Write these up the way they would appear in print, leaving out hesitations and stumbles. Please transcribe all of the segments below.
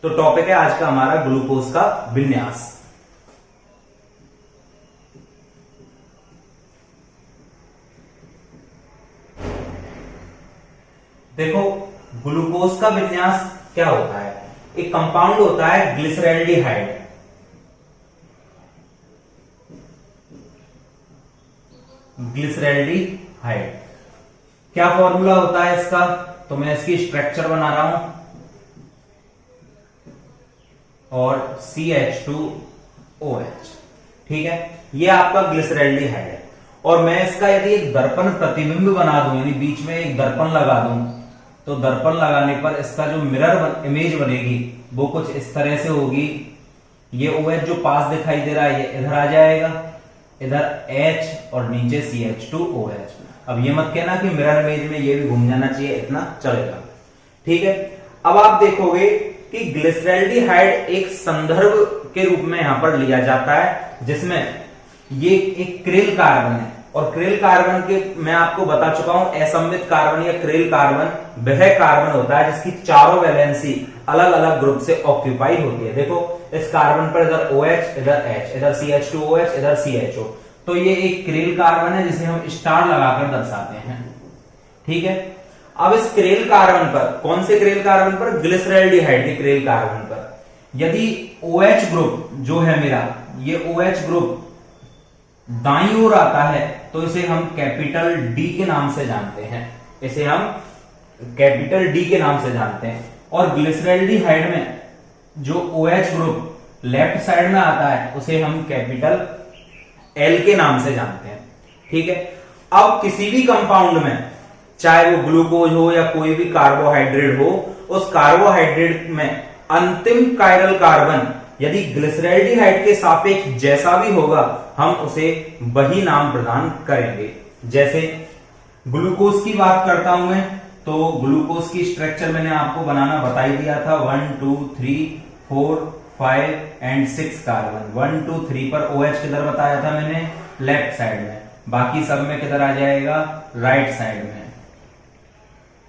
तो टॉपिक है आज का हमारा ग्लूकोज का विन्यास। देखो, ग्लूकोज का विन्यास क्या होता है। एक कंपाउंड होता है ग्लिसरैल्डिहाइड। ग्लिसरैल्डिहाइड क्या फॉर्मूला होता है इसका, तो मैं इसकी स्ट्रक्चर बना रहा हूं और CH2OH। ठीक है, ये आपका ग्लिसरैल्डिहाइड है। और मैं इसका यदि एक दर्पण प्रतिबिंब बना दूं, यानी बीच में एक दर्पण लगा दूं, तो दर्पण लगाने पर इसका जो मिरर इमेज बनेगी वो कुछ इस तरह से होगी। ये OH जो पास दिखाई दे रहा है ये इधर आ जाएगा, इधर H और नीचे CH2OH। अब ये मत कहना कि मिरर इमेज में ये भी घूम जाना चाहिए, इतना चलेगा। ठीक है, अब आप देखोगे कि ग्लिसरैल्डिहाइड एक संदर्भ के रूप में यहां पर लिया जाता है, जिसमें ये एक क्रेल कार्बन है। और क्रेल कार्बन के मैं आपको बता चुका हूं, असममित कार्बन या क्रेल कार्बन वह कार्बन होता है जिसकी चारों वैलेंसी अलग अलग ग्रुप से ऑक्यूपाई होती है। देखो, इस कार्बन पर इधर OH, इधर H, इधर CH2OH, इधर CHO। तो ये एक क्रेल कार्बन है जिसे हम स्टार लगाकर दर्शाते हैं। ठीक है, अब इस क्रेल कार्बन पर, कौन से क्रेल कार्बन पर, ग्लिसरैल्डिहाइड के क्रेल कार्बन पर यदि OH ग्रुप जो है मेरा, ये OH ग्रुप दाईं ओर आता है तो इसे हम कैपिटल D के नाम से जानते हैं। इसे हम कैपिटल D के नाम से जानते हैं। और ग्लिसरैल्डिहाइड में जो OH ग्रुप लेफ्ट साइड में आता है उसे हम कैपिटल L के नाम से जानते हैं। ठीक है, अब किसी भी कंपाउंड में, चाहे वो ग्लूकोज हो या कोई भी कार्बोहाइड्रेट हो, उस कार्बोहाइड्रेट में अंतिम कायरल कार्बन यदि ग्लिसरैल्डिहाइड के सापेक्ष जैसा भी होगा, हम उसे वही नाम प्रदान करेंगे। जैसे ग्लूकोज की बात करता हूं मैं, तो ग्लूकोज की स्ट्रक्चर मैंने आपको बनाना बता ही दिया था। 1 2 3 4 5 एंड 6 कार्बन। 1 2 3 पर OH किधर बताया था मैंने, लेफ्ट साइड में। बाकी सब में किधर आ जाएगा, राइट साइड में।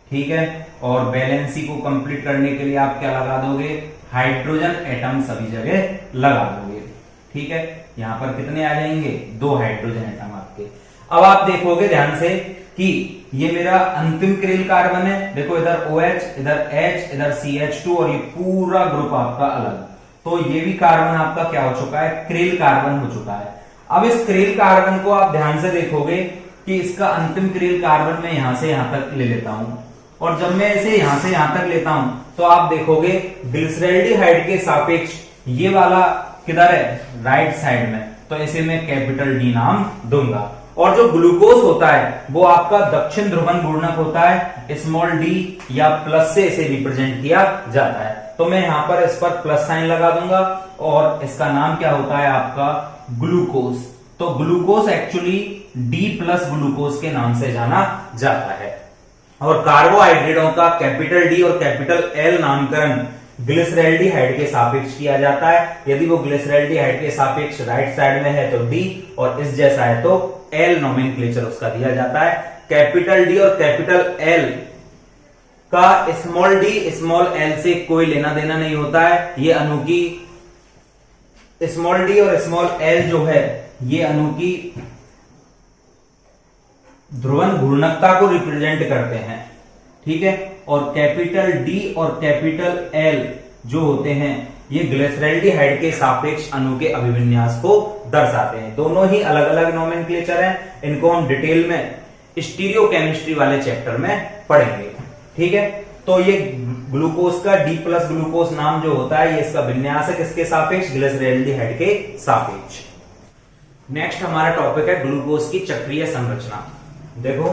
ठीक है, और बैलेंसी को कंप्लीट करने के लिए आप क्या लगा दोगे, हाइड्रोजन एटम सभी जगह लगा दोगे। ठीक है, यहां पर कितने आ जाएंगे, 2 हाइड्रोजन एटम आपके। अब आप देखोगे ध्यान से कि ये मेरा अंतिम क्रेल कार्बन है। देखो, इधर OH, इधर H, इधर CH2 और ये पूरा ग्रुप आपका अलग। तो ये भी कार्बन आपका क्या हो चुका है, क्रेल कार्बन हो चुका है। अब इस क्रेल कार्बन को आप ध्यान से देखोगे कि इसका अंतिम क्रेल कार्बन मैं यहां से यहां तक ले लेता हूं। और जब मैं इसे यहां से यहां तक लेता हूं तो आप देखोगे ग्लिसरैल्डिहाइड के सापेक्ष ये वाला किधर है, राइट साइड में। तो इसे मैं कैपिटल D नाम दूंगा। और जो ग्लूकोज होता है वो आपका दक्षिण ध्रुवन घूर्णक होता है, स्मॉल d या प्लस से इसे रिप्रेजेंट किया जाता है। तो मैं यहां पर इस पर प्लस साइन लगा दूंगा और इसका नाम क्या होता है आपका, ग्लूकोज। तो ग्लूकोज एक्चुअली D+ ग्लूकोज के नाम से जाना जाता है। और कार्बोहाइड्रेटों का कैपिटल D और कैपिटल L नामकरण ग्लिसरैल्डिहाइड के सापेक्ष किया जाता है। यदि वो ग्लिसरैल्डिहाइड के सापेक्ष राइट साइड में है तो D, और इस जैसा है तो L नोमेनक्लेचर उसका दिया जाता है। कैपिटल D और कैपिटल L का स्मॉल d स्मॉल l से कोई लेना देना नहीं होता है। ये अणु की स्मॉल d और स्मॉल l जो है ये अणु की ध्रुवन घूर्णकता को रिप्रेजेंट करते हैं। ठीक है, और कैपिटल D और कैपिटल L जो होते हैं ये ग्लिसरैल्डिहाइड के सापेक्ष अणु के अभिविन्यास को दर्शाते हैं। दोनों ही अलग अलग नोमेनक्लेचर हैं। इनको हम डिटेल में स्टीरियोकेमिस्ट्री वाले चैप्टर में पढ़ेंगे। ठीक है, तो ये ग्लूकोज का D+ ग्लूकोज नाम जो होता है ये इसका विन्यास है किसके सापेक्ष, ग्लिसरैल्डिहाइड के सापेक्ष। नेक्स्ट हमारा टॉपिक है ग्लूकोज की चक्रीय संरचना। देखो,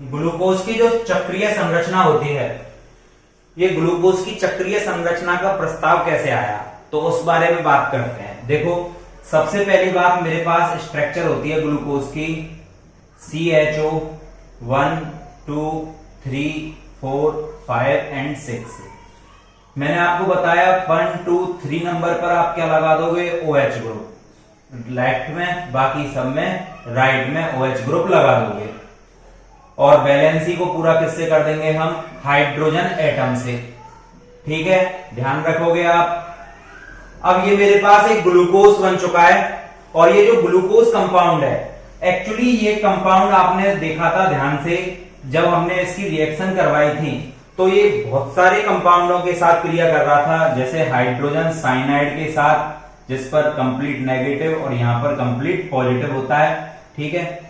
ग्लूकोज की जो चक्रीय संरचना होती है, ये ग्लूकोज की चक्रीय संरचना का प्रस्ताव कैसे आया, तो उस बारे में बात करते हैं। देखो, सबसे पहली बात मेरे पास स्ट्रक्चर होती है ग्लूकोज की, CHO 1 2 3 4 5 एंड 6। मैंने आपको बताया 1 2 3 नंबर पर आप क्या लगा दोगे, OH ग्रुप, लेफ्ट में, बाकी सब में राइट में OH ग्रुप लगा दोगे। और वैलेंसी को पूरा किससे कर देंगे हम, हाइड्रोजन एटम से। ठीक है, ध्यान रखोगे आप। अब ये मेरे पास एक ग्लूकोज बन चुका है, और ये जो ग्लूकोज कंपाउंड है, एक्चुअली ये कंपाउंड आपने देखा था ध्यान से जब हमने इसकी रिएक्शन करवाई थी, तो ये बहुत सारे कंपाउंडों के साथ क्रिया कर रहा था, जैसे हाइड्रोजन साइनाइड के साथ, जिस पर कंप्लीट नेगेटिव और यहां पर कंप्लीट पॉजिटिव होता है। ठीक है,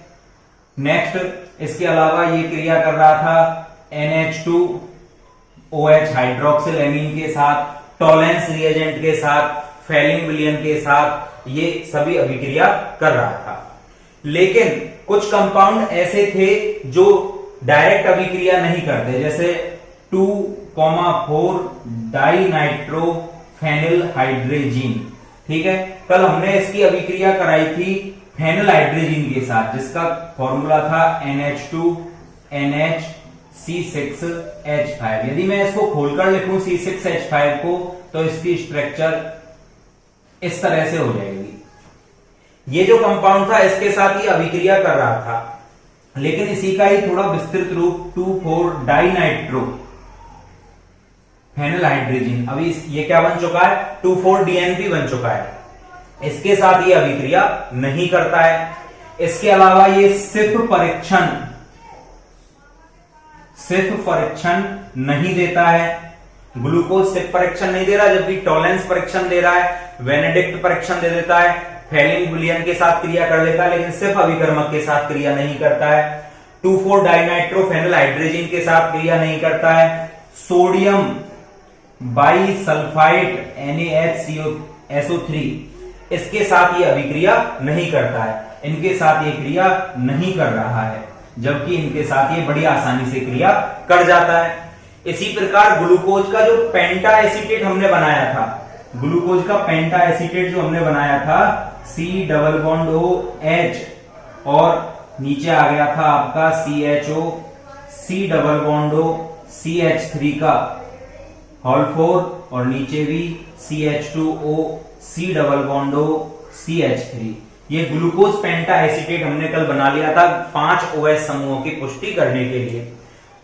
नेक्स्ट इसके अलावा ये क्रिया कर रहा था NH2OH हाइड्रोक्सिल एमीन के साथ, टॉलेंस रिएजेंट के साथ, फेलिंग विलियन के साथ, ये सभी अभिक्रिया कर रहा था। लेकिन कुछ कंपाउंड ऐसे थे जो डायरेक्ट अभिक्रिया नहीं करते, जैसे 2,4 डाइनाइट्रो फेनिल हाइड्रेजीन। ठीक है, कल हमने इसकी अभिक्रिया कराई थी फेनिल हाइड्रेजीन के साथ, जिसका फॉर्मूला था NH2NH C6H5। यदि मैं इसको खोलकर लिखूं C6H5 को, तो इसकी स्ट्रक्चर इस तरह से हो जाएगी। ये जो कंपाउंड था इसके साथ ही अभिक्रिया कर रहा था, लेकिन इसी का ही थोड़ा विस्तृत रूप 2,4 डाइनाइट्रो फेनिल हाइड्रेजीन, अभी ये क्या बन चुका है, 2,4 DNP बन चुका है। इसके साथ ये अभिक्रिया नहीं करता है। इसके अलावा ये सिर्फ परीक्षण नहीं देता है। ग्लूकोज सिर्फ परीक्षण नहीं दे रहा, जबकि टॉलेंस परीक्षण दे रहा है, वेनेडिक्ट परीक्षण दे देता है, फेलिंग विलियन के साथ क्रिया कर लेता है, लेकिन सिर्फ अभिकर्मक के साथ क्रिया नहीं करता है। 2,4 डाइनाइट्रो फेनिल हाइड्रेजीन के साथ क्रिया नहीं करता है। सोडियम बाइसल्फाइड NaHCO3, इसके साथ ये अभिक्रिया नहीं करता है, इनके साथ ये क्रिया नहीं कर रहा है, जबकि इनके साथ ये बड़ी आसानी से क्रिया कर जाता है। इसी प्रकार ग्लूकोज का जो पेंटा एसीटेट हमने बनाया था, ग्लूकोज का पेंटा एसीटेट जो हमने बनाया था C+OH, और नीचे आ गया था आपका CHO C+OCH3 का होल 4, और नीचे भी CH2O C+OCH3। ये ग्लूकोज पेंटा एसीटेट हमने कल बना लिया था 5 OH समूहों की पुष्टि करने के लिए।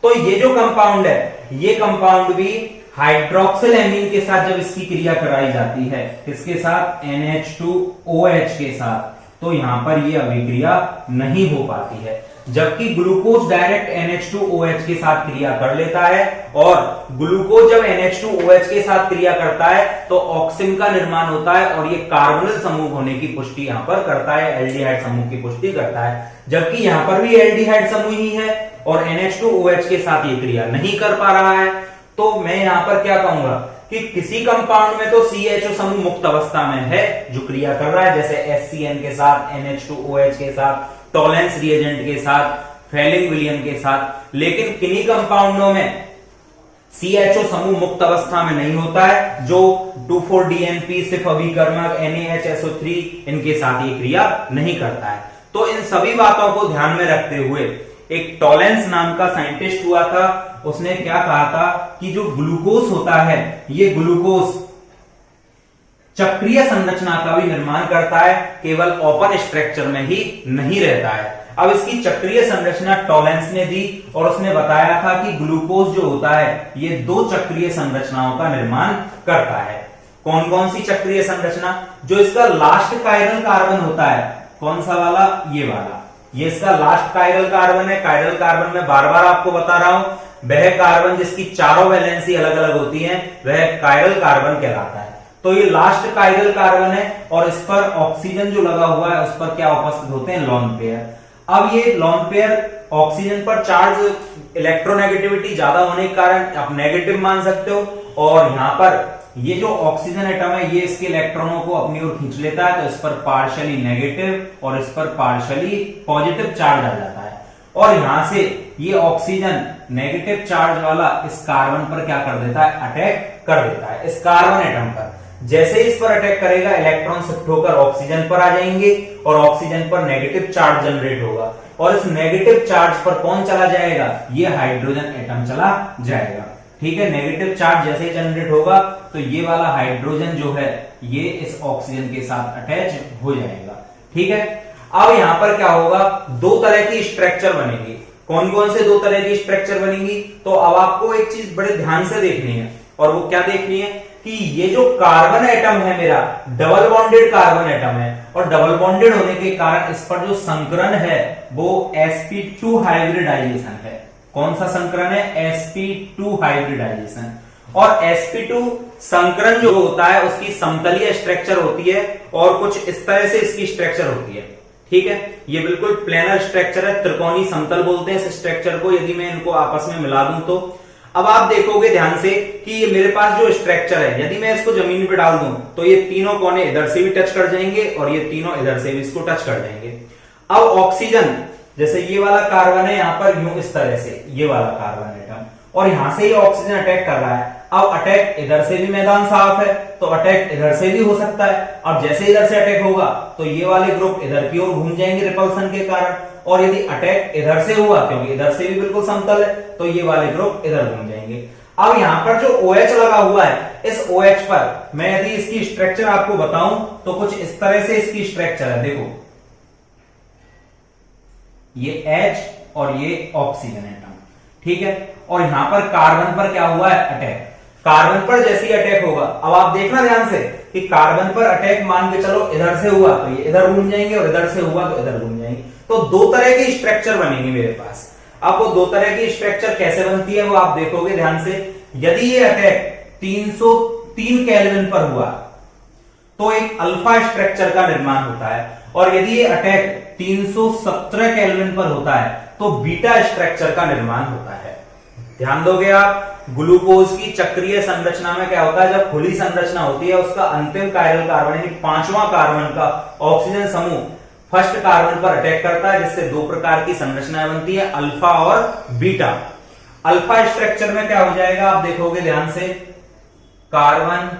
तो ये जो कंपाउंड है, ये कंपाउंड भी हाइड्रोक्सिल एमीन के साथ जब इसकी क्रिया कराई जाती है, किसके साथ, NH2OH के साथ, तो यहां पर ये अभिक्रिया नहीं हो पाती है। जबकि ग्लूकोज डायरेक्ट NH2OH के साथ क्रिया कर लेता है, और ग्लूकोज जब NH2OH के साथ क्रिया करता है तो ऑक्सिन का निर्माण होता है, और ये कार्बोनिल समूह होने की पुष्टि यहां पर करता है, एल्डिहाइड समूह की पुष्टि करता है। जबकि यहां पर भी एल्डिहाइड समूह ही है और NH2OH के साथ ये क्रिया नहीं कर पा रहा है। तो मैं यहां पर क्या कहूंगा कि किसी कंपाउंड में तो CHO समूह मुक्त अवस्था में है जो क्रिया कर रहा है, जैसे HCN के साथ, NH2OH के साथ, टॉलेंस रिएजेंट के साथ, फेलिंग विलियन के साथ, लेकिन किन्हीं कंपाउंडों में CHO समूह मुक्त अवस्था में नहीं होता है, जो 2,4 DNP सिर्फ अभिकर्मक NaHSO3 इनके साथ ये क्रिया नहीं करता है। तो इन सभी बातों को ध्यान में रखते हुए एक टॉलेंस नाम का साइंटिस्ट हुआ था, उसने क्या कहा था कि जो ग्लूकोज होता है, ये ग्लूकोज चक्रीय संरचना का भी निर्माण करता है, केवल ओपन स्ट्रक्चर में ही नहीं रहता है। अब इसकी चक्रीय संरचना टॉलेंस ने दी, और उसने बताया था कि ग्लूकोज जो होता है ये 2 चक्रीय संरचनाओं का निर्माण करता है। कौन कौन सी चक्रीय संरचना, जो इसका लास्ट कायरल कार्बन होता है, कौन सा वाला, ये वाला, ये इसका लास्ट कायरल कार्बन है। कायरल कार्बन में बार बार आपको बता रहा हूं, वह कार्बन जिसकी चारों वैलेंसी अलग अलग होती है वह कायरल कार्बन कहलाता है। तो ये लास्ट कायरल कार्बन है, और इस पर ऑक्सीजन जो लगा हुआ है उस पर क्या उपस्थित होते हैं, लोन पेयर। अब ये लोन पेयर ऑक्सीजन पर चार्ज, इलेक्ट्रोनेगेटिविटी ज्यादा होने के कारण आप नेगेटिव मान सकते हो, और यहां पर ये जो ऑक्सीजन एटम है ये इसके इलेक्ट्रॉनों को अपनी ओर खींच लेता है, तो इस पर पार्शियली नेगेटिव और इस पर पार्शियली पॉजिटिव चार्ज आ जाता है, और यहां से ये ऑक्सीजन नेगेटिव चार्ज वाला इस कार्बन पर क्या कर देता है, अटैक कर देता है, इस कार्बन एटम पर। जैसे इस पर अटैक करेगा, इलेक्ट्रॉन शिफ्ट होकर ऑक्सीजन पर आ जाएंगे, और ऑक्सीजन पर नेगेटिव चार्ज जनरेट होगा, और इस नेगेटिव चार्ज पर कौन चला जाएगा, ये हाइड्रोजन एटम चला जाएगा। ठीक है, नेगेटिव चार्ज जैसे ही जनरेट होगा तो ये वाला हाइड्रोजन जो है ये इस ऑक्सीजन के साथ अटैच हो जाएगा। ठीक है, अब यहां पर क्या होगा, दो तरह की स्ट्रक्चर बनेगी। कौन कौन से दो तरह की स्ट्रक्चर बनेंगी, तो अब आपको एक चीज बड़े ध्यान से देखनी है, और वो क्या देखनी है कि ये जो कार्बन एटम है मेरा डबल बॉन्डेड कार्बन एटम है, और डबल बॉन्डेड होने के कारण इस पर जो संकरण है वो sp2 हाइब्रिडाइजेशन है। कौन सा संकरण है, sp2 हाइब्रिडाइजेशन। और sp2 संकरण जो होता है उसकी समतलीय स्ट्रक्चर होती है और कुछ इस तरह से इसकी स्ट्रक्चर होती है। ठीक है, ये बिल्कुल प्लेनर स्ट्रक्चर है, त्रिकोणी समतल बोलते हैं इस स्ट्रक्चर को, यदि मैं इनको आपस में मिला दूं तो। अब आप देखोगे ध्यान से कि ये मेरे पास जो स्ट्रक्चर है, यदि मैं इसको जमीन पे डाल दूं तो ये तीनों कोने इधर से भी टच कर जाएंगे और ये तीनों इधर से भी इसको टच कर जाएंगे। अब ऑक्सीजन, जैसे ये वाला कार्बन है यहां पर यूं इस तरह से, ये वाला कार्बन एटम, और यहां से ये ऑक्सीजन अटैक कर रहा है। अब अटैक इधर से भी मैदान साफ है तो अटैक इधर से भी हो सकता है। अब जैसे इधर से अटैक होगा तो ये वाले ग्रुप इधर की ओर घूम जाएंगे रिपल्सन के कारण, और यदि अटैक इधर से हुआ, क्योंकि इधर से भी बिल्कुल समतल है, तो ये वाले ग्रुप इधर घूम जाएंगे। अब यहां पर जो OH लगा हुआ है, इस OH पर मैं यदि इसकी स्ट्रक्चर आपको बताऊं तो कुछ इस तरह से इसकी स्ट्रक्चर है। देखो ये H और ये ऑक्सीजन एटम, ठीक है, और यहां पर कार्बन पर क्या हुआ है, अटैक। कार्बन पर जैसे ही अटैक होगा, अब आप देखना ध्यान से कि कार्बन पर अटैक मान के चलो इधर से हुआ तो ये इधर घूम जाएंगे और इधर से हुआ तो इधर घूम जाएंगे, तो दो तरह की स्ट्रक्चर बनेगी मेरे पास। अब वो दो तरह की स्ट्रक्चर कैसे बनती है वो आप देखोगे ध्यान से। यदि ये अटैक 303 केल्विन पर हुआ तो एक अल्फा स्ट्रक्चर का निर्माण होता है, और यदि ये अटैक 317 केल्विन पर होता है तो बीटा स्ट्रक्चर का निर्माण होता है। ध्यान दोगे आप, ग्लूकोज की चक्रीय संरचना में क्या होता है, जब खुली संरचना होती है उसका अंतिम कायरल कार्बन यानी पांचवा कार्बन का ऑक्सीजन समूह फर्स्ट कार्बन पर अटैक करता है, जिससे दो प्रकार की संरचनाएं बनती है, अल्फा और बीटा। अल्फा स्ट्रक्चर में क्या हो जाएगा आप देखोगे ध्यान से, कार्बन,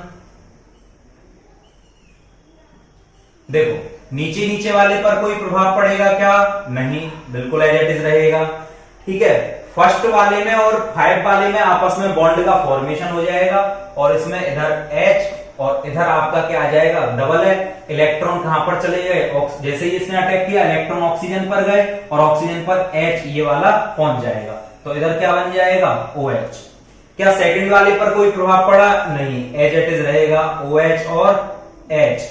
देखो नीचे नीचे वाले पर कोई प्रभाव पड़ेगा क्या, नहीं, बिल्कुल एज इट इज रहेगा। ठीक है, फर्स्ट वाले में और 5 वाले में आपस में बॉन्ड का फॉर्मेशन हो जाएगा, और इसमें इधर H और इधर आपका क्या आ जाएगा, डबल है। इलेक्ट्रॉन कहां पर चले गए, जैसे ही इसने अटैक किया इलेक्ट्रॉन ऑक्सीजन पर गए और ऑक्सीजन पर H ये वाला पहुंच जाएगा, तो इधर क्या बन जाएगा, OH। क्या सेकंड वाले पर कोई प्रभाव पड़ा, नहीं, एज इट इज रहेगा OH और H।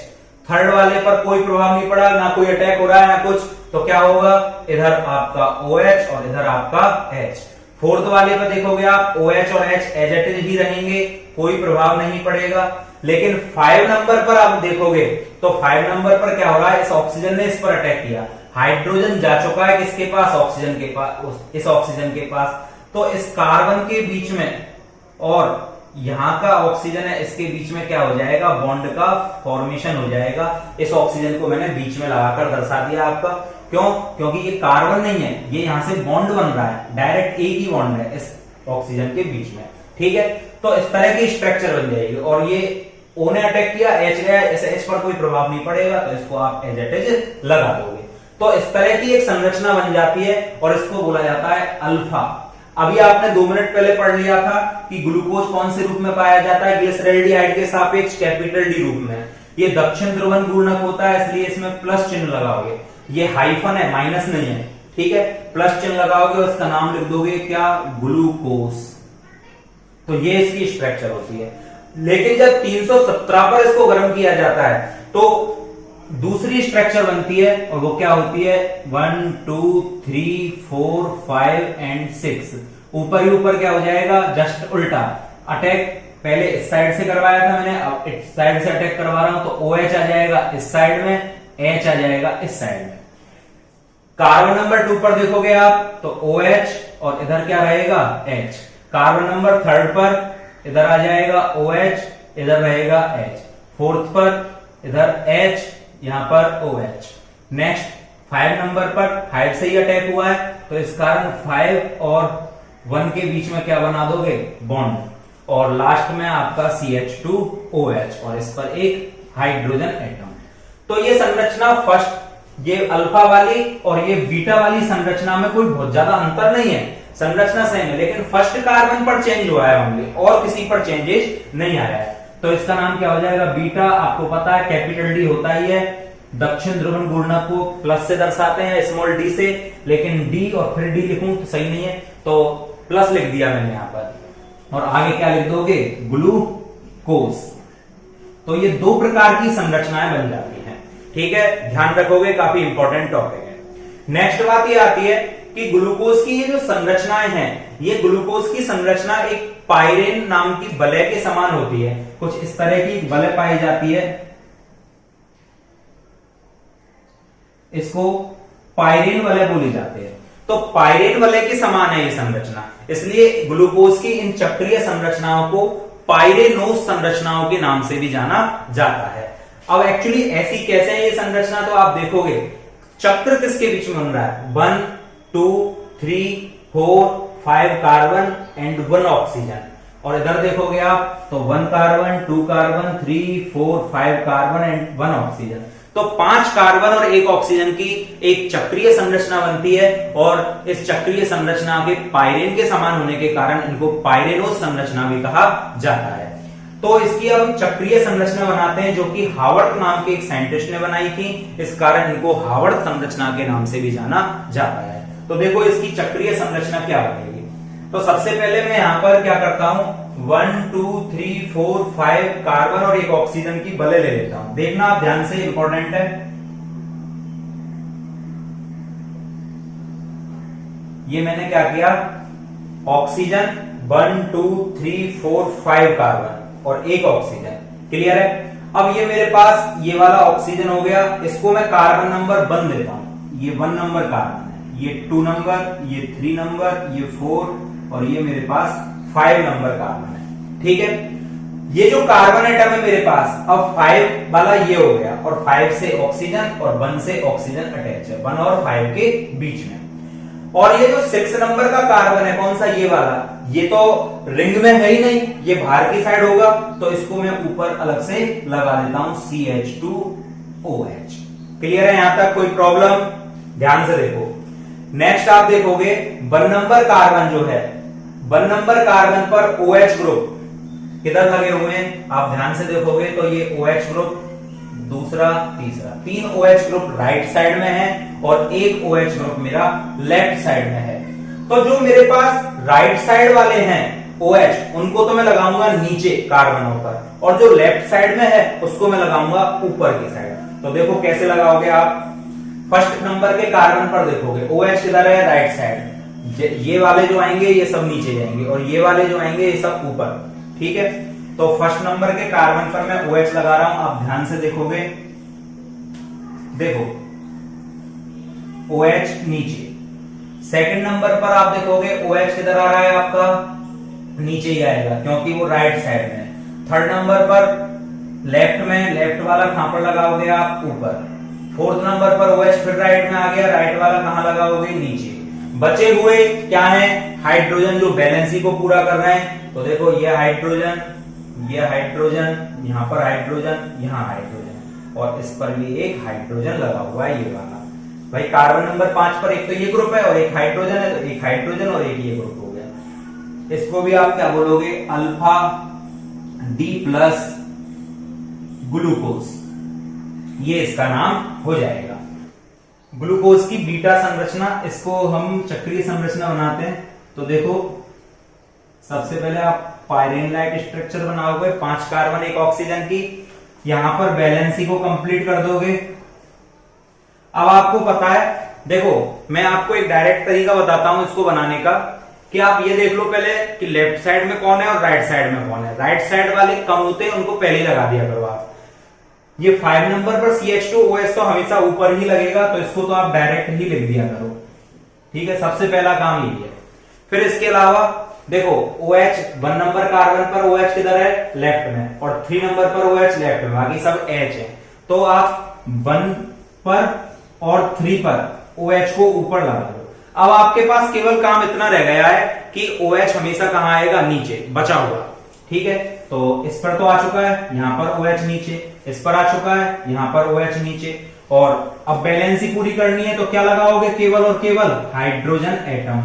थर्ड वाले पर कोई प्रभाव नहीं पड़ा, ना कोई अटैक हो रहा है ना कुछ, तो क्या होगा, इधर आपका OH और इधर आपका H। फोर्थ वाले पर देखोगे आप OH और H एज इट इज ही रहेंगे, कोई प्रभाव नहीं पड़ेगा। लेकिन 5 नंबर पर आप देखोगे तो 5 नंबर पर क्या हो रहा है, इस ऑक्सीजन ने इस पर अटैक किया, हाइड्रोजन जा चुका है किसके पास, ऑक्सीजन के पास, इस ऑक्सीजन के पास, तो इस कार्बन के बीच में और यहां का ऑक्सीजन है इसके बीच में क्या हो जाएगा, बॉन्ड का फॉर्मेशन हो जाएगा। इस ऑक्सीजन को मैंने बीच में लगाकर दर्शा दिया आपका, क्यों, क्योंकि ये कार्बन नहीं है, ये यहां से बॉन्ड बन रहा है, डायरेक्ट एक ही बॉन्ड है इस ऑक्सीजन के बीच में। ठीक है, तो इस तरह की स्ट्रक्चर बन जाएगी, और ये O ने अटैक किया, H गया, इस H पर कोई प्रभाव नहीं पड़ेगा, तो इसको आप एज इट इज लगा दोगे, तो इस तरह की एक संरचना बन जाती है, और इसको बोला जाता है अल्फा। अभी आपने 2 मिनट पहले पढ़ लिया था कि ग्लूकोज कौन से रूप में पाया जाता है, ग्लिसरैल्डिहाइड के सापेक्ष कैपिटल D रूप में। ये दक्षिण ध्रुवन घूर्णक होता है, इसलिए इसमें प्लस चिन्ह लगाओगे, ये हाइफन है, माइनस नहीं है, ठीक है, प्लस चिन्ह लगाओगे और इसका नाम लिख दोगे क्या, ग्लूकोज। तो ये इसकी स्ट्रक्चर होती है। लेकिन जब 317 पर इसको गर्म किया जाता है तो दूसरी स्ट्रक्चर बनती है, और वो क्या होती है, 1 2 3 4 5 एंड 6। ऊपर ही ऊपर क्या हो जाएगा, जस्ट उल्टा। अटैक पहले इस साइड से करवाया था मैंने, अब इस साइड से अटैक करवा रहा हूं, तो OH आ जाएगा इस साइड में, H आ जाएगा इस साइड में। कार्बन नंबर 2 पर देखोगे आप तो OH और इधर क्या रहेगा, H। कार्बन नंबर 3 पर इधर आ जाएगा OH, इधर रहेगा H। फोर्थ पर इधर H, यहां पर OH। नेक्स्ट 5 नंबर पर 5 से ही अटैक हुआ है, तो इस कारण 5 और 1 के बीच में क्या बना दोगे, बॉन्ड, और लास्ट में आपका CH2OH, और इस पर एक हाइड्रोजन एटम। तो ये संरचना फर्स्ट, ये अल्फा वाली और ये बीटा वाली संरचना में कोई बहुत ज्यादा अंतर नहीं है, संरचना सेम है, लेकिन फर्स्ट कार्बन पर चेंज हुआ है ओनली, और किसी पर चेंजेस नहीं आया है। तो इसका नाम क्या हो जाएगा, बीटा। आपको पता है कैपिटल डी होता ही है, दक्षिण ध्रुवन गुणनक को प्लस से दर्शाते हैं, स्मॉल डी से, लेकिन डी और फिर डी लिखूं तो सही नहीं है, तो प्लस लिख दिया मैंने यहां पर, और आगे क्या लिख दोगे, ग्लूकोज। तो ये दो प्रकार की संरचनाएं बन जाती हैं, ठीक है, ध्यान रखोगे, काफी इंपॉर्टेंट टॉपिक है। नेक्स्ट बात ये आती है कि ग्लूकोज की ये जो संरचनाएं हैं, ये ग्लूकोज की संरचना एक पाइरेन नाम की वलय के समान होती है, कुछ इस तरह की वलय पाई जाती है, इसको पाइरेन वलय बोली जाती है। तो पाइरेन वलय के समान है ये संरचना, इसलिए ग्लूकोज की इन चक्रीय संरचनाओं को पाइरेनोस संरचनाओं के नाम से भी जाना जाता है। अब एक्चुअली ऐसी कैसे है ये संरचना, तो आप देखोगे चक्र किसके बीच में बन रहा है, 1 2 3 4 5 कार्बन एंड 1 ऑक्सीजन, और इधर देखोगे आप तो 1 carbon 2 carbon 3 4 5 carbon and 1 oxygen. तो 5 कार्बन और 1 ऑक्सीजन की एक चक्रीय संरचना बनती है, और इस चक्रीय संरचना के पाइरेन के समान होने के कारण इनको पाइरेनोस संरचना भी कहा जाता है। तो इसकी अब चक्रीय संरचना बनाते हैं, जो कि हावर्ड नाम के एक साइंटिस्ट ने बनाई थी, इस कारण इनको हावर्ड संरचना के नाम से भी जाना जाता है। तो देखो इसकी चक्रीय संरचना क्या बनेगी। तो सबसे पहले मैं यहां पर क्या करता हूं, 1 2 3 4 5 कार्बन और 1 ऑक्सीजन की वलय ले लेता हूं, देखना आप ध्यान से, इंपॉर्टेंट है। ये मैंने क्या किया, ऑक्सीजन 1 2 3 4 5 कार्बन और 1 ऑक्सीजन, क्लियर है। अब ये मेरे पास ये वाला ऑक्सीजन हो गया, इसको मैं कार्बन नंबर 1 देता हूं, ये 1 नंबर कार्बन है, ये 2 नंबर, ये 3 नंबर, ये 4 और ये मेरे पास 5 नंबर कार्बन है, ठीक है। ये जो कार्बन एटम है मेरे पास, अब 5 वाला ये हो गया, और 5 से ऑक्सीजन और 1 से ऑक्सीजन अटैच है, 1 और 5 के बीच में। और ये जो 6 नंबर का कार्बन है, कौन सा, ये वाला, ये तो रिंग में है ही नहीं, ये बाहर की साइड होगा, तो इसको मैं ऊपर अलग से लगा देता हूं, CH2OH, क्लियर है यहां तक, कोई प्रॉब्लम, ध्यान से देखो। नेक्स्ट आप देखोगे 1 नंबर कार्बन जो है, 1 नंबर कार्बन पर OH ग्रुप किधर लगे हुए हैं, आप ध्यान से देखोगे तो ये OH ग्रुप, दूसरा, तीसरा, 3 OH ग्रुप राइट साइड में है और 1 OH ग्रुप मेरा लेफ्ट साइड में है। तो जो मेरे पास राइट साइड वाले हैं OH, उनको तो मैं लगाऊंगा नीचे कार्बनों पर, और जो लेफ्ट साइड में है उसको मैं लगाऊंगा ऊपर की साइड। तो देखो कैसे लगाओगे आप, फर्स्ट नंबर के कार्बन पर देखोगे OH किधर है, राइट साइड, ये वाले जो आएंगे ये सब नीचे जाएंगे, और ये वाले जो आएंगे ये सब ऊपर, ठीक है। तो फर्स्ट नंबर के कार्बन पर मैं OH लगा रहा हूं, आप ध्यान से देखोगे, देखो OH नीचे। सेकंड नंबर पर आप देखोगे OH किधर आ रहा है आपका, नीचे ही आएगा क्योंकि वो राइट साइड में है। थर्ड नंबर पर लेफ्ट में, लेफ्ट वाला कहां पर लगाओगे आप, ऊपर। फोर्थ नंबर पर OH फिर राइट में आ गया, राइट वाला कहां लगाओगे, नीचे। बचे हुए क्या है, हाइड्रोजन, जो बैलेंसी को पूरा कर रहे हैं। तो देखो ये हाइड्रोजन, ये हाइड्रोजन, यहां पर हाइड्रोजन, यहां हाइड्रोजन, और इस पर भी एक हाइड्रोजन लगा हुआ है, ये वाला। भाई कार्बन नंबर 5 पर एक तो ये ग्रुप है और एक हाइड्रोजन है, तो एक हाइड्रोजन और एक ये ग्रुप हो गया। इसको भी आप क्या बोलोगे, अल्फा डी प्लस ग्लूकोज, ये इसका नाम हो जाएगा। ग्लूकोज की बीटा संरचना, इसको हम चक्रीय संरचना बनाते हैं। तो देखो सबसे पहले आप पाइरेन लाइक स्ट्रक्चर बनाओगे, 5 कार्बन 1 ऑक्सीजन की, यहां पर बैलेंसी को कंप्लीट कर दोगे। अब आपको पता है, देखो मैं आपको एक डायरेक्ट तरीका बताता हूं इसको बनाने का, कि आप ये देख लो पहले कि लेफ्ट साइड में कौन है और राइट साइड में कौन है। राइट साइड वाले कम होते हैं, उनको पहले लगा दिया करो आप। ये 5 नंबर पर CH2OH तो हमेशा ऊपर ही लगेगा, तो इसको तो आप डायरेक्ट ही लिख दिया करो, ठीक है। सबसे पहला काम ये है। फिर इसके अलावा देखो OH 1 नंबर कार्बन पर OH किधर है, लेफ्ट में, और 3 नंबर पर OH लेफ्ट में, बाकी सब H है। तो आप 1 पर और 3 पर OH को ऊपर लगा दो। अब आपके पास केवल काम इतना रह गया है कि OH हमेशा कहां आएगा, नीचे बचा हुआ, ठीक है। तो इस पर तो आ चुका है, यहां पर OH नीचे, इस पर आ चुका है, यहां पर OH नीचे, और अब बैलेंसी पूरी करनी है तो क्या लगाओगे, केवल और केवल हाइड्रोजन एटम,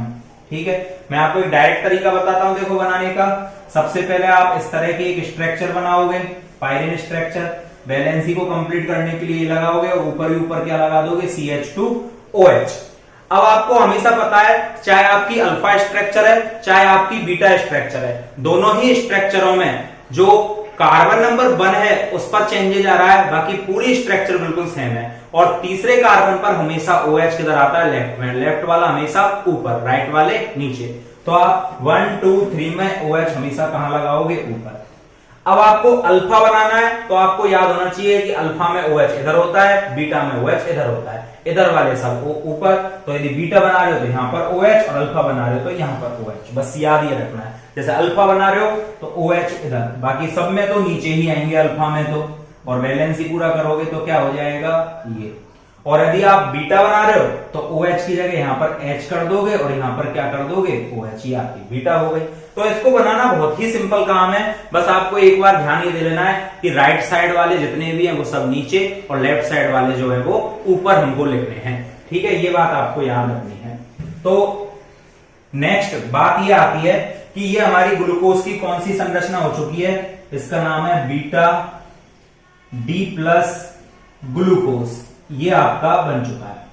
ठीक है। मैं आपको एक डायरेक्ट तरीका बताता हूं देखो बनाने का। सबसे पहले आप इस तरह की एक स्ट्रक्चर बनाओगे, पायरीन स्ट्रक्चर। वैलेंसी को कंप्लीट करने के लिए लगाओगे और ऊपर ही ऊपर क्या लगा दोगे, CH2OH। अब आपको हमेशा पता है, चाहे आपकी अल्फा स्ट्रक्चर है चाहे आपकी बीटा स्ट्रक्चर है, दोनों ही स्ट्रक्चरों में जो कार्बन नंबर 1 है उस पर चेंजेज आ रहा है, बाकी पूरी स्ट्रक्चर बिल्कुल सेम है। और तीसरे कार्बन पर हमेशा OH किधर आता है, लेफ्ट में। लेफ्ट वाला हमेशा ऊपर, राइट वाले नीचे। तो आप 1 2 3 में OH हमेशा कहां लगाओगे, ऊपर। अब आपको अल्फा बनाना है तो आपको याद होना चाहिए कि अल्फा में OH इधर होता है, बीटा में OH इधर होता है, इधर वाले सब ऊपर। तो यदि बीटा बना रहे हो तो यहां पर OH और अल्फा बना रहे हो तो यहां पर OH, बस याद ये रखना है। जैसे अल्फा बना रहे हो तो OH इधर, बाकी सब में तो नीचे ही आएंगे अल्फा में तो। और वैलेंसी पूरा करोगे तो क्या हो जाएगा, ये। और यदि आप बीटा बना रहे हो तो OH की जगह यहां पर H कर दोगे और यहां पर क्या कर दोगे, OH, ये आपकी बीटा हो गई। तो इसको बनाना बहुत ही सिंपल काम है, बस आपको एक बार ध्यान ये दे लेना है कि राइट साइड वाले जितने भी हैं वो सब नीचे और लेफ्ट साइड वाले जो है वो ऊपर हमको लिखने हैं। ठीक है, ये बात आपको याद रखनी है। तो नेक्स्ट बात ये आती है कि ये हमारी ग्लूकोज की कौन सी संरचना हो चुकी है, इसका नाम है बीटा डी प्लस ग्लूकोज, ये आपका बन चुका है।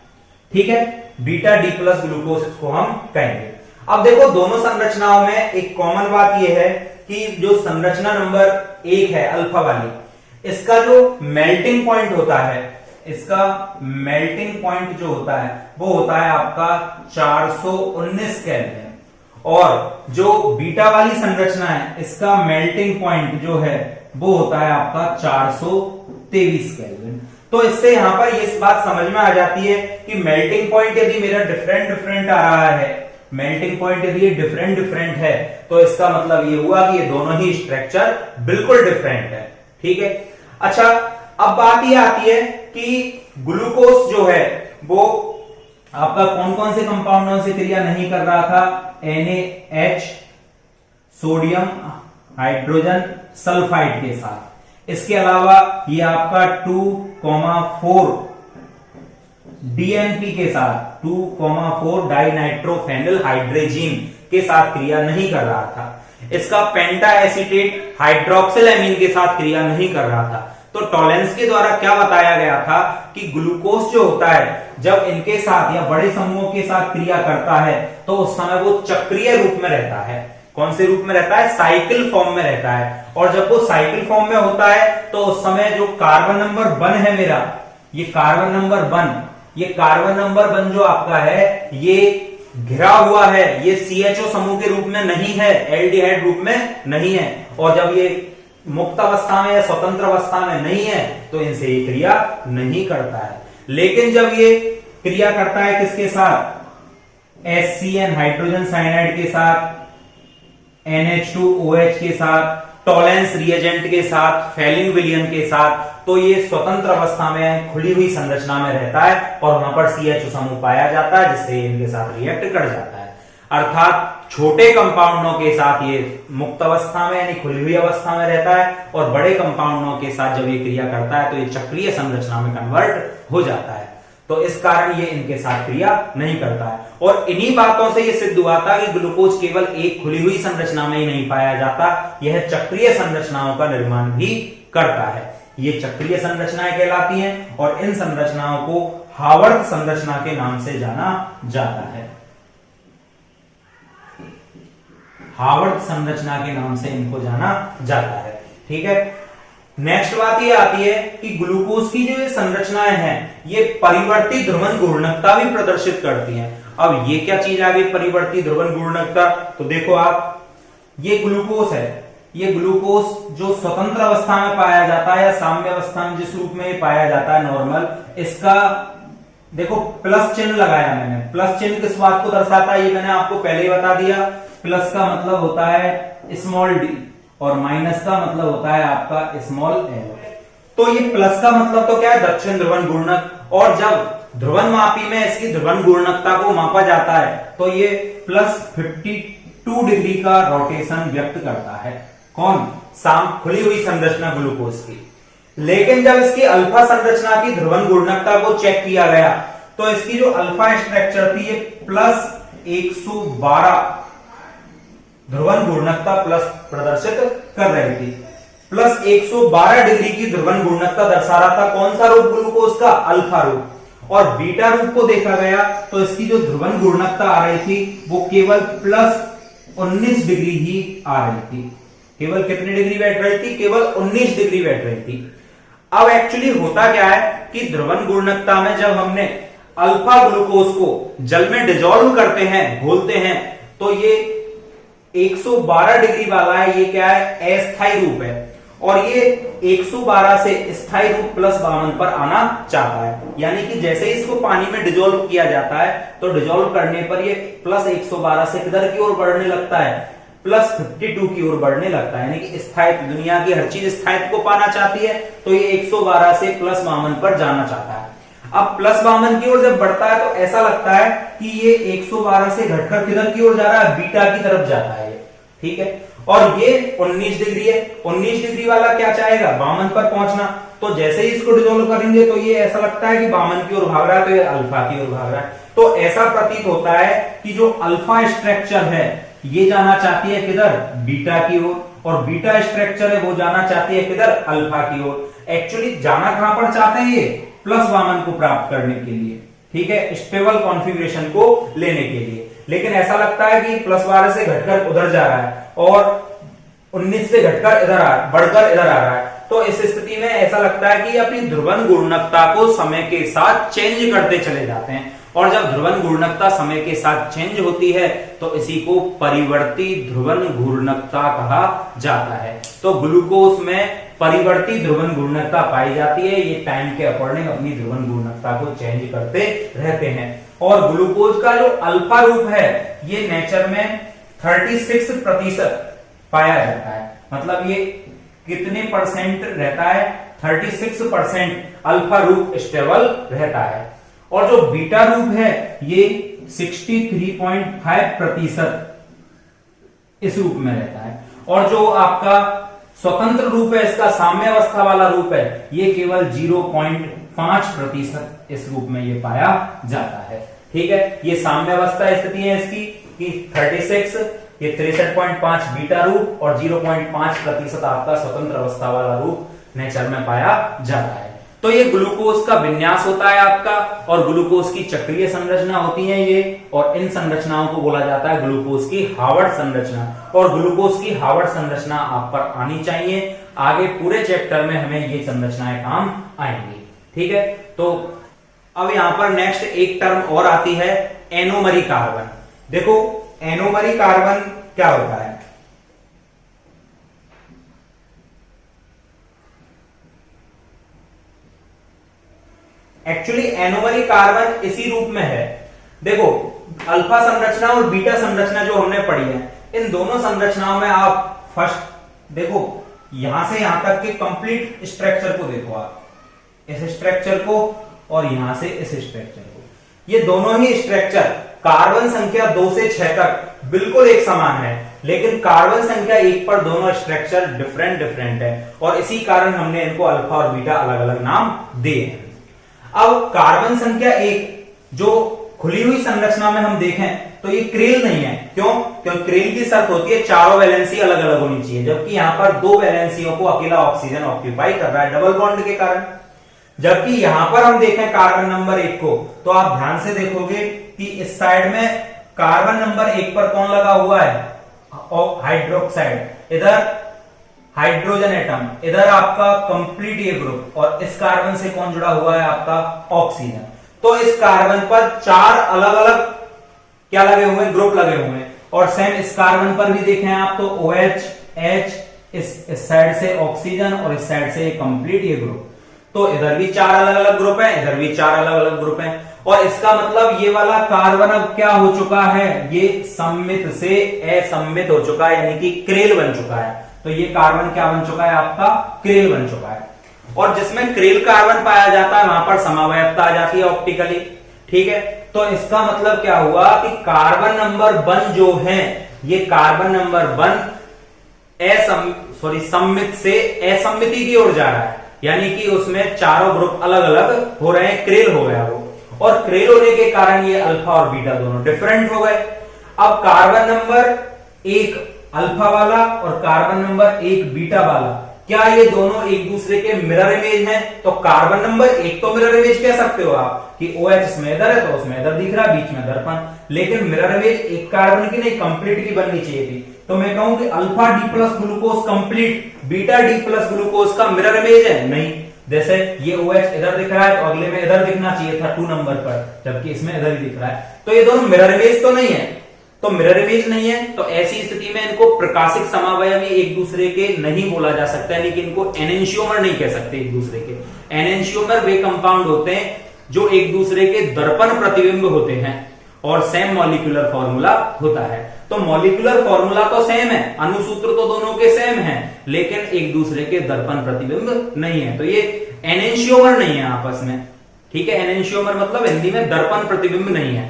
ठीक है, बीटा डी प्लस ग्लूकोज इसको हम कहेंगे। अब देखो दोनों संरचनाओं में एक कॉमन बात यह है कि जो संरचना नंबर 1 है अल्फा वाली, इसका जो मेल्टिंग पॉइंट होता है, इसका मेल्टिंग पॉइंट जो होता है वो होता है आपका 419 केल्विन। और जो बीटा वाली संरचना है इसका मेल्टिंग पॉइंट जो है वो होता है आपका 423 केल्विन। तो इससे यहां पर ये बात समझ में आ जाती है कि मेल्टिंग पॉइंट यदि मेरा डिफरेंट आ रहा है, मेल्टिंग पॉइंट यदि ये डिफरेंट है तो इसका मतलब ये हुआ कि ये दोनों ही स्ट्रक्चर बिल्कुल डिफरेंट है। ठीक है, अच्छा अब बात ये आती है कि ग्लूकोज जो है वो आपका कौन कौन से कंपाउंडों से क्रिया नहीं कर रहा था, NaH, सोडियम हाइड्रोजन सल्फाइड के साथ। इसके अलावा ये आपका 2,4 DNP के साथ, 2,4 डाइनाइट्रोफेनिल हाइड्रोजीन के साथ क्रिया नहीं कर रहा था। इसका पेंटा एसीटेट हाइड्रोक्सिल एमीन के साथ क्रिया नहीं कर रहा था। तो टॉलेंस के द्वारा क्या बताया गया था कि ग्लूकोज जो होता है जब इनके साथ या बड़े समूहों के साथ क्रिया करता है तो उस समय वो चक्रीय रूप में रहता है। कौन से रूप में रहता है, साइकिल फॉर्म में रहता है। और जब वो साइकिल फॉर्म में होता है तो उस समय जो कार्बन नंबर 1 है मेरा, ये कार्बन नंबर 1, ये कार्बन नंबर 1 जो आपका है ये घिरा हुआ है, ये CHO समूह के रूप में नहीं है, एल्डिहाइड रूप में नहीं है। और जब ये मुक्त अवस्था में या स्वतंत्र अवस्था में नहीं है तो इनसे ये क्रिया नहीं करता है। लेकिन जब ये क्रिया करता है किसके साथ, HCN हाइड्रोजन साइनाइड के साथ, NH2OH के साथ, टॉलेंस रिएजेंट के साथ, फेलिंग विलियन के साथ, तो ये स्वतंत्र अवस्था में खुली हुई संरचना में रहता है और वहां पर CHO समूह पाया जाता है जिससे इनके साथ रिएक्ट कर जाता है। अर्थात छोटे कंपाउंडों के साथ ये मुक्त अवस्था में यानी खुली हुई अवस्था में रहता है और बड़े कंपाउंडों के साथ जब ये क्रिया करता है तो ये चक्रीय संरचना में कन्वर्ट हो जाता है। तो इस कारण ये इनके साथ क्रिया नहीं करता है। और इन्हीं बातों से ये सिद्ध हुआ था कि ग्लूकोज केवल एक खुली हुई संरचना में ही नहीं पाया जाता, यह चक्रीय संरचनाओं का निर्माण भी करता है। ये चक्रीय संरचनाएं कहलाती हैं और इन संरचनाओं को हावर्थ संरचना के नाम से जाना जाता है। हावर्थ संरचना के नाम से इनको जाना जाता है। ठीक है, नेक्स्ट बात ये आती है कि ग्लूकोज की जो ये संरचनाएं हैं ये परिवर्ती ध्रुवण घूर्णकता भी प्रदर्शित करती हैं। अब ये क्या चीज आ गई परिवर्ती ध्रुवण घूर्णकता, तो देखो आप, ये ग्लूकोज है, ये ग्लूकोज जो स्वतंत्र अवस्था में पाया जाता है या साम्य अवस्था में जिस रूप में पाया जाता है नॉर्मल, इसका देखो प्लस चिन्ह लगाया मैंने। प्लस चिन्ह किस बात को दर्शाता है ये मैंने आपको पहले ही बता दिया। प्लस का मतलब होता है स्मॉल डी और माइनस का मतलब होता है आपका स्मॉल एल। तो ये प्लस का मतलब तो क्या है, दक्षिण ध्रुवण घूर्णक। और जब ध्रुवण मापी में इसकी ध्रुवण घूर्णकता को मापा जाता है तो ये +52 डिग्री का रोटेशन व्यक्त करता है। कौन, खुली हुई संरचना ग्लूकोज की। लेकिन जब इसकी अल्फा संरचना की ध्रुवण घूर्णकता को चेक किया गया तो इसकी जो अल्फा स्ट्रक्चर थी ये +112 ध्रुवन घूर्णकता प्लस प्रदर्शित कर रही थी। प्लस 112 डिग्री की ध्रुवन घूर्णकता दर्शा रहा था कौन सा रूप ग्लूकोज का, अल्फा रूप। और बीटा रूप को देखा गया तो इसकी जो ध्रुवन घूर्णकता आ रही थी वो केवल प्लस 19 डिग्री ही आ रही थी। केवल कितनी डिग्री बैठ रही थी, केवल 19 डिग्री बैठ रही थी। अब एक्चुअली होता क्या है कि ध्रुवन घूर्णकता में जब हमने अल्फा ग्लूकोज को जल में डिजोल्व करते हैं, घोलते हैं, तो ये 112 डिग्री वाला है, ये क्या है, अस्थायी रूप है। और ये 112 से स्थायी रूप प्लस 52 पर आना चाहता है। यानी कि जैसे ही इसको पानी में डिजोल्व किया जाता है तो डिजोल्व करने पर ये प्लस 112 से किधर की ओर बढ़ने लगता है, प्लस 52 की ओर बढ़ने लगता है। यानी कि स्थायित्व, दुनिया की हर चीज स्थायित्व को पाना चाहती है, तो ये 112 से प्लस 52 पर जाना चाहता है। अब प्लस 52 की ओर जब बढ़ता है तो ऐसा लगता है कि ये 112 से घटकर किधर की ओर जा रहा है, बीटा की तरफ जाता है, ठीक है। और ये 19 डिग्री है, 19 डिग्री वाला क्या चाहेगा, 52 पर पहुंचना। तो जैसे ही इसको डिसॉल्व करेंगे तो ये ऐसा लगता है कि 52 की ओर भाग रहा है, तो ये अल्फा की ओर भाग रहा है। तो ऐसा प्रतीत होता है कि जो अल्फा स्ट्रक्चर है ये जाना चाहती है किधर, बीटा की ओर, और बीटा स्ट्रक्चर है वो जाना चाहती है किधर, अल्फा की ओर। एक्चुअली जाना कहां पर चाहते हैं ये, प्लस 52 को प्राप्त करने के लिए, ठीक है, स्टेबल कॉन्फ़िगरेशन को लेने के लिए। लेकिन ऐसा लगता है कि प्लस 12 से घटकर उधर जा रहा है और 19 से घटकर इधर बढ़कर इधर आ रहा है। तो इस स्थिति में ऐसा लगता है कि अपनी ध्रुवन घूर्णकता को समय के साथ चेंज करते चले जाते हैं। और जब ध्रुवन घूर्णकता समय के साथ चेंज होती है तो इसी को परिवर्ती ध्रुवन घूर्णकता कहा जाता है। तो ग्लूकोज में परिवर्ती ध्रुवन घूर्णकता पाई जाती है। ये टाइम के अकॉर्डिंग अपनी ध्रुवन घूर्णकता को चेंज करते रहते हैं। और ग्लूकोज का जो अल्फा रूप है ये नेचर में 36% पाया जाता है। मतलब ये कितने परसेंट रहता है, 36% अल्फा रूप स्टेबल रहता है। और जो बीटा रूप है ये 63.5% इस रूप में रहता है। और जो आपका स्वतंत्र रूप है, इसका साम्यावस्था वाला रूप है, ये केवल 0.5% इस रूप में ये पाया जाता है, ठीक है। ये साम्यावस्था स्थिति है इसकी कि 36, ये 63.5 बीटा रूप और 0.5% आपका स्वतंत्र अवस्था वाला रूप नेचर में पाया जाता है। तो ये ग्लूकोज का विन्यास होता है आपका, और ग्लूकोज की चक्रीय संरचना होती है ये, और इन संरचनाओं को बोला जाता है ग्लूकोज की हार्वर्ड संरचना। और ग्लूकोज की हार्वर्ड संरचना आप पर आनी चाहिए, आगे पूरे चैप्टर में हमें ये संरचनाएं काम आएंगी, ठीक है। तो अब यहां पर नेक्स्ट एक टर्म और आती है, एनोमरी कार्बन। देखो एनोमरी कार्बन क्या होता है, एक्चुअली एनोमरी कार्बन इसी रूप में है। देखो अल्फा संरचना और बीटा संरचना जो हमने पढ़ी है, इन दोनों संरचनाओं में आप फर्स्ट देखो, यहां से यहां तक के कंप्लीट स्ट्रक्चर को देखो, आप इस स्ट्रक्चर को और यहां से इस स्ट्रक्चर को, ये दोनों ही स्ट्रक्चर कार्बन संख्या 2 से 6 तक बिल्कुल एक समान है, लेकिन कार्बन संख्या 1 पर दोनों स्ट्रक्चर डिफरेंट है, और इसी कारण हमने इनको अल्फा और बीटा अलग अलग नाम दिए हैं। अब कार्बन संख्या 1 जो खुली हुई संरचना में हम देखें तो ये क्रेल नहीं है। क्यों? क्योंकि क्रेल की शर्त होती है चारों वैलेंसी अलग अलग होनी चाहिए, जबकि यहां पर 2 वैलेंसियों को अकेला ऑक्सीजन ऑक्यूपाई कर रहा है डबल बॉन्ड के कारण। जबकि यहां पर हम देखें कार्बन नंबर 1 को, तो आप ध्यान से देखोगे कि इस साइड में कार्बन नंबर 1 पर कौन लगा हुआ है, हाइड्रोक्साइड, इधर हाइड्रोजन एटम, इधर आपका कंप्लीट ये ग्रुप, और इस कार्बन से कौन जुड़ा हुआ है, आपका ऑक्सीजन। तो इस कार्बन पर 4 अलग अलग क्या लगे हुए हैं, ग्रुप लगे हुए हैं। और सेम इस कार्बन पर भी देखें आप तो OH, H, इस साइड से ऑक्सीजन और इस साइड से कंप्लीट ये ग्रुप। तो इधर भी 4 अलग अलग ग्रुप है, इधर भी 4 अलग अलग ग्रुप है। और इसका मतलब ये वाला कार्बन अब क्या हो चुका है, ये सम्मित से असम्मित हो चुका है, यानी कि क्रेल बन चुका है। तो ये कार्बन क्या बन चुका है, आपका क्रेल बन चुका है। और जिसमें क्रेल कार्बन पाया जाता है वहां पर समावयवता आ जाती है ऑप्टिकली, ठीक है। तो इसका मतलब क्या हुआ कि कार्बन नंबर 1 जो है, ये कार्बन नंबर 1 सम्मित से असम्मिति की ओर जा रहा है, यानी कि उसमें चारों ग्रुप अलग अलग हो रहे हैं, क्रेल हो गया वो। और क्रेल होने के कारण ये अल्फा और बीटा दोनों डिफरेंट हो गए। अब कार्बन नंबर 1 अल्फा वाला और कार्बन नंबर 1 बीटा वाला, क्या ये दोनों एक दूसरे के मिरर इमेज हैं? तो कार्बन नंबर 1 तो मिरर इमेज कह सकते हो आप कि OH इसमें इधर है तो उसमें इधर दिख रहा है, बीच में दर्पण, लेकिन मिरर इमेज एक कार्बन की नहीं कंप्लीट की बननी चाहिए थी। तो मैं कहूं कि alpha D plus glucose complete beta D plus glucose का मिरर इमेज है? नहीं। जैसे ये OH इधर दिख रहा है तो अगले में इधर दिखना चाहिए था 2 नंबर पर, जबकि इसमें इधर ही दिख रहा है, तो ये दोनों मिरर इमेज तो नहीं है। तो मिरर इमेज नहीं है तो ऐसी स्थिति में इनको प्रकाशिक समावयवी एक दूसरे के नहीं बोला जा सकता है, लेकिन इनको एनेंशियोमर नहीं कह सकते एक दूसरे के। एनेंशियोमर वे कंपाउंड होते हैं जो एक दूसरे के दर्पण प्रतिबिंब होते हैं और सेम मॉलिक्यूलर फॉर्मूला होता है। तो मॉलिक्यूलर फॉर्मूला तो सेम है, अनुसूत्र तो दोनों के सेम है, लेकिन एक दूसरे के दर्पण प्रतिबिंब नहीं है, तो ये एनेंशियोमर नहीं है आपस में। ठीक है, एनेंशियोमर मतलब हिंदी में दर्पण प्रतिबिंब नहीं है,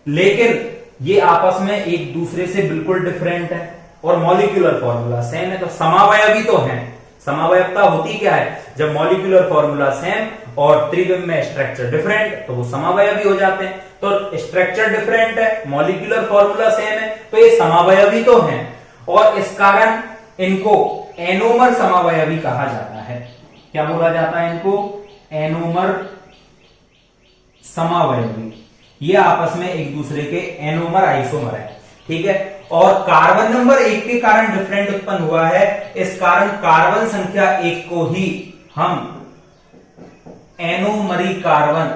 लेकिन ये आपस में एक दूसरे से बिल्कुल डिफरेंट है और मॉलिक्यूलर फॉर्मूला सेम है, तो समावयवी तो है। समावयवता होती क्या है? जब मॉलिक्यूलर फॉर्मूला सेम और त्रिबिंब में स्ट्रक्चर डिफरेंट तो वो समावयवी हो जाते हैं। तो स्ट्रक्चर डिफरेंट है, मॉलिक्यूलर फॉर्मूला सेम है, तो ये समावयवी तो है, और इस कारण इनको एनोमर समावयवी कहा जाता है। क्या बोला जाता है इनको? एनोमर समावयवी। ये आपस में एक दूसरे के एनोमर आइसोमर है। ठीक है, और कार्बन नंबर 1 के कारण डिफरेंट उत्पन्न हुआ है, इस कारण कार्बन संख्या 1 को ही हम एनोमरी कार्बन,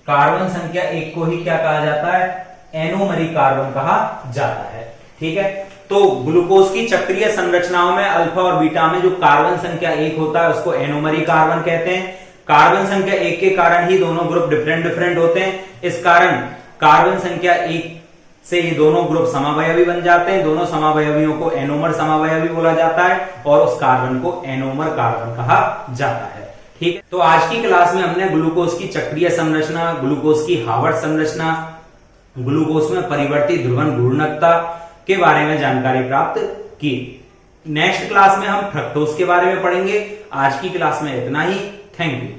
कार्बन संख्या 1 को ही क्या कहा जाता है? एनोमरी कार्बन कहा जाता है। ठीक है, तो ग्लूकोज की चक्रीय संरचनाओं में अल्फा और बीटा में जो कार्बन संख्या 1 होता है उसको एनोमरी कार्बन कहते हैं। कार्बन संख्या 1 के कारण ही दोनों ग्रुप डिफरेंट होते हैं, इस कारण कार्बन संख्या 1 से ये दोनों ग्रुप समावयवी बन जाते हैं। दोनों समावयवियों को एनोमर समावयवी बोला जाता है और उस कार्बन को एनोमर कार्बन कहा जाता है। ठीक है, तो आज की क्लास में हमने ग्लूकोज की चक्रीय संरचना, ग्लूकोज की हार्वर्ड संरचना, ग्लूकोज में परिवर्तित ध्रुवण घूर्णकता के बारे में जानकारी प्राप्त की। नेक्स्ट क्लास में हम फ्रक्टोज के बारे में पढ़ेंगे। आज की क्लास में इतना ही। Thank you.